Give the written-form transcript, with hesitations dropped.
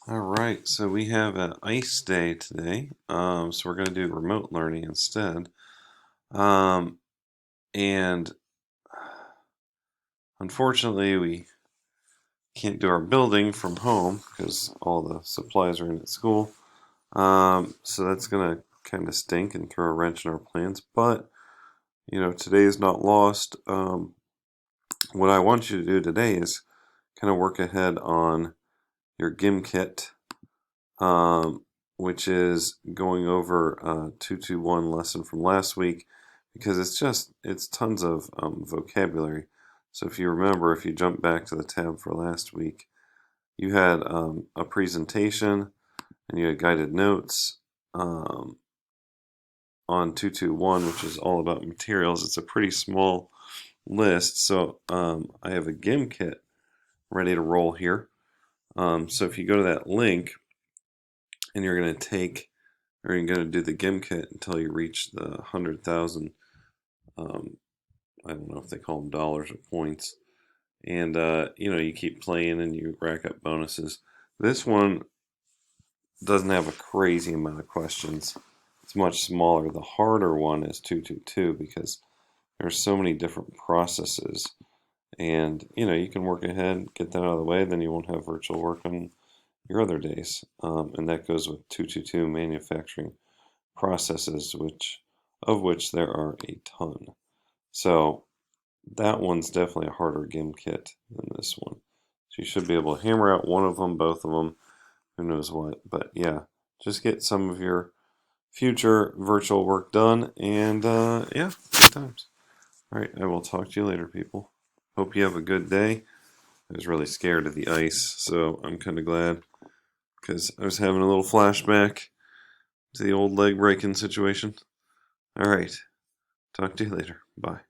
All right, so we have an ice day today. So we're going to do remote learning instead. Um, and unfortunately, we can't do our building from home because all the supplies are in at school. So that's going to kind of stink and throw a wrench in our plans. But, today is not lost. What I want you to do today is kind of work ahead on your GIM kit. Which is going over 221 lesson from last week because it's tons of vocabulary. So if you remember, if you jump back to the tab for last week, you had a presentation and you had guided notes on 221, which is all about materials. It's a pretty small list, so I have a GIM kit ready to roll here. So if you go to that link and you're going to do the GIM kit until you reach the 100,000. I don't know if they call them dollars or points, and you keep playing and you rack up bonuses. This one doesn't have a crazy amount of questions. It's much smaller. The harder one is 222 because there's so many different processes, and you can work ahead, get that out of the way, then you won't have virtual work on your other days, and that goes with 222 manufacturing processes, of which there are a ton. So that one's definitely a harder GIM kit than this one. So you should be able to hammer out one of them, both of them, who knows what. But yeah, just get some of your future virtual work done, and yeah, good times. All right, I will talk to you later, people. Hope you have a good day. I was really scared of the ice, so I'm kind of glad because I was having a little flashback to the old leg breaking situation. All right. Talk to you later. Bye.